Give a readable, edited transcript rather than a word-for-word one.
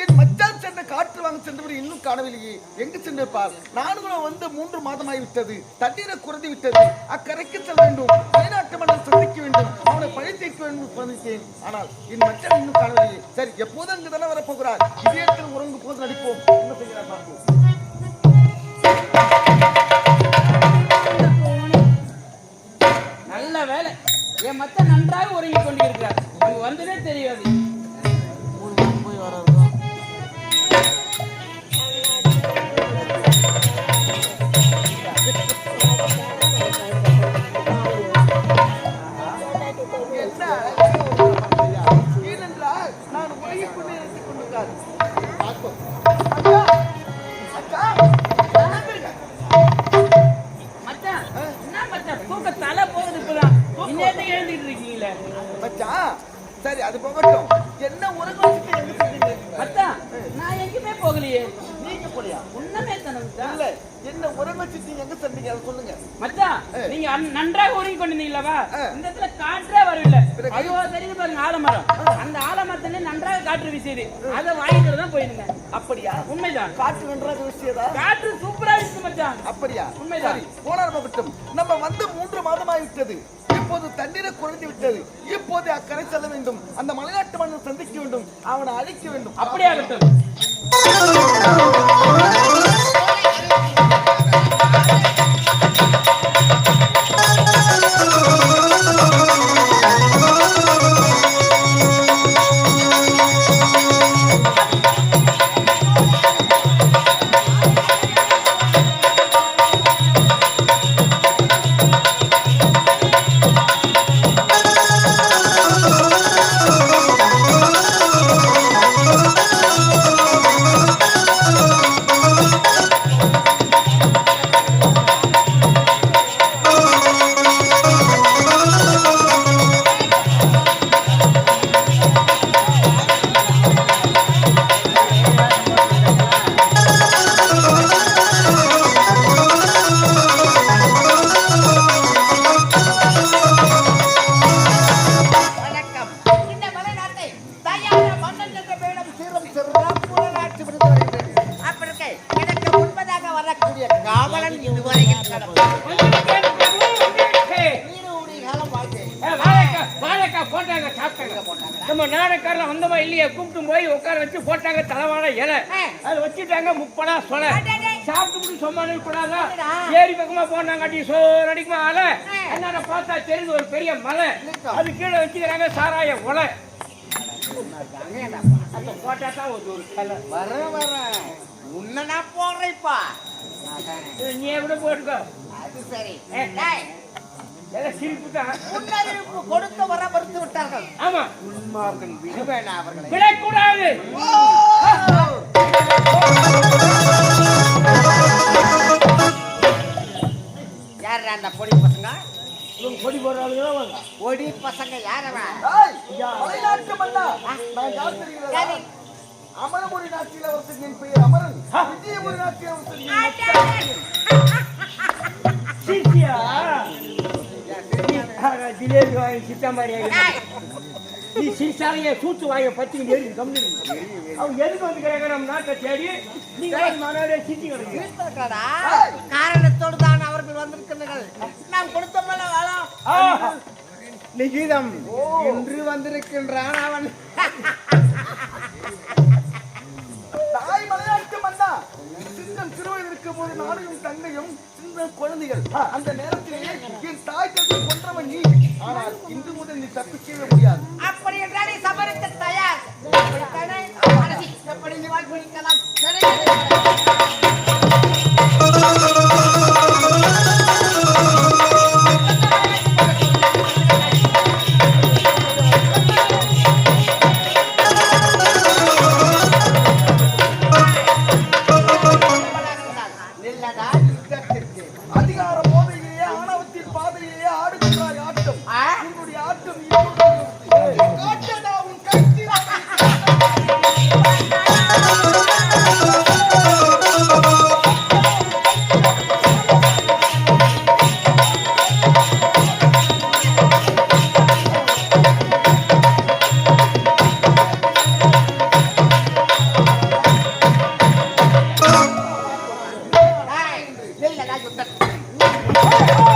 என் மச்சான் சென்ற காற்று வாங்க சென்றவர் இன்னும் காணவில்லையே, எங்கு சென்றிருப்பார்? நானும் வந்து 3 மாதமாகிவிட்டது, தண்ணீரை குறைந்து விட்டது, அக்கரைக்கு செல்ல வேண்டும், வெளிநாட்டு மன்னர் சந்திக்க வேண்டும், அவனை பழி தீர்க்க வேண்டும் சொன்னேன். ஆனால் என் மச்சான் இன்னும் காணவில்லையே. சரி, எப்போதும் அங்கு தானே வரப்போகிறார், இதயத்தில் உறங்கு போது நடிப்போம். என்ன செய்கிறார் பார்ப்போம். நல்ல வேலை, என் மத்த நன்றாக உறங்கி கொண்டிருக்கிறார். அங்கு வந்ததே தெரியாது. போய் வர நான் உறங்கிக் கொண்டே இருந்து கொண்டிருக்கார். மச்சான், என்ன மச்சான் தூக்க தலை போகுது இப்பதான். இன்னேத்து எழுந்துட்டு இருக்கீங்களே மச்சான். சரி, அது போகட்டும். என்ன உறங்க வச்சுட்டு எங்க செஞ்சீங்க? மச்சான், நான் எங்கேயுமே போகலையே. நீங்க போலியா? உன்னமே தானே மச்சான். இல்ல, என்ன உறங்க வச்சுட்டு எங்க செஞ்சீங்க அதை சொல்லுங்க. மச்சான், நீங்க நன்றாக உறங்கி கொண்டிருந்தீங்களா? இந்த இடத்துல காற்றே வரவில்லை. ஐயோ தெரியுது பாருங்க, ஆலமரம். அந்த ஆலமரத்திலே நன்றாக காற்று வீசியது. அதை வாங்கிட்டு தான் போயிருந்தேன். அப்படியா? உண்மைதான். காற்று நன்றாக விஷயதா? காற்று சூப்பரா இருக்கு மச்சான். அப்படியா? உண்மைதான். போனார் போகட்டும். நம்ம வந்து 3 மாதமாகிவிட்டது. இப்போது தண்ணீரை குறைந்து விட்டது. இப்போது அக்கறை செல்ல வேண்டும், அந்த மலைநாட்டு மன்னன் சந்திக்க வேண்டும், அவனை அழிக்க வேண்டும். அப்படியே ஆகட்டும். நம்ம நாடக்காரல வந்தமா இல்லையே கூப்பிட்டு போய் உட்கார வச்சு போட்டாங்க தலைவாழ இலை. அதை வச்சுட்டாங்க முப்படா சொல சாப்பிட்டு சொம்மானு கூடாதா ஏரி பக்கமா போனாங்க அடி சோறு அடிக்குமா அலை. என்னென்ன பார்த்தா தெரிஞ்சு ஒரு பெரிய மலை, அது கீழே வச்சுக்கிறாங்க சாராய ஒலை. அந்த போட்டா தான் ஒரு கலை வர உன்ன போடுறேப்பா. நீ எப்படி போட்டுக்கோ. அது சரி, சிரிப்பு தான் கொடுத்து வர மறுத்து விட்டார்கள். ஆமா, உன்மார்கள் விடுவேனா அவர்களை விடக்கூடாது. யார் அந்த பொடி பசங்க? கொடி போடுறாங்க. பொடி பசங்க யாரவா? மலைநாட்டு மன்னா, நான் யார் தெரிகிறதா? அமரபுரி நாட்டில் ஒருத்தன் என் பெயர் அமரன், விஜயபுரி நாட்டில் ஒருத்தன் சிரிச்சியா? ஜிலேபி வாங்கி சித்தா மாதிரி நீ சிரிச்சாலைய சூத்து வாங்க பத்தி ஏறி கம்மி. அவங்க எதுக்கு வந்துக்கிறாங்க நம்ம நாட்டை தேடி? நீங்க மாநாடு சித்தி கிடக்கடா. காரணத்தோடு தான் அவர்கள் வந்திருக்கிறார்கள். நாம் கொடுத்தோம்ல வேலை நிகிதம் என்று வந்திருக்கின்றான் அவன். தாய் மலைநாட்டு மன்னா, சிங்கம் சிறுவயது இருக்கும் போது நானும் தங்கையும் சின்ன குழந்தைகள். அந்த நேரத்திலே என் தாய் தந்தை கொன்றவன் நீ. ஆனால் இன்று முதல் நீ தப்பிக்கவே முடியாது. அப்படி என்றால் நீ சபரிக்க தயார். எப்படி நீ வாழ்க்கைக்கலாம்? அதிகார போதையிலேயே ஆணவத்தின் பாதையிலேயே ஆடுகின்றாய் ஆட்டம். உன்னுடைய ஆட்டம் காட்டடா உன் கட்சி. ஏய்,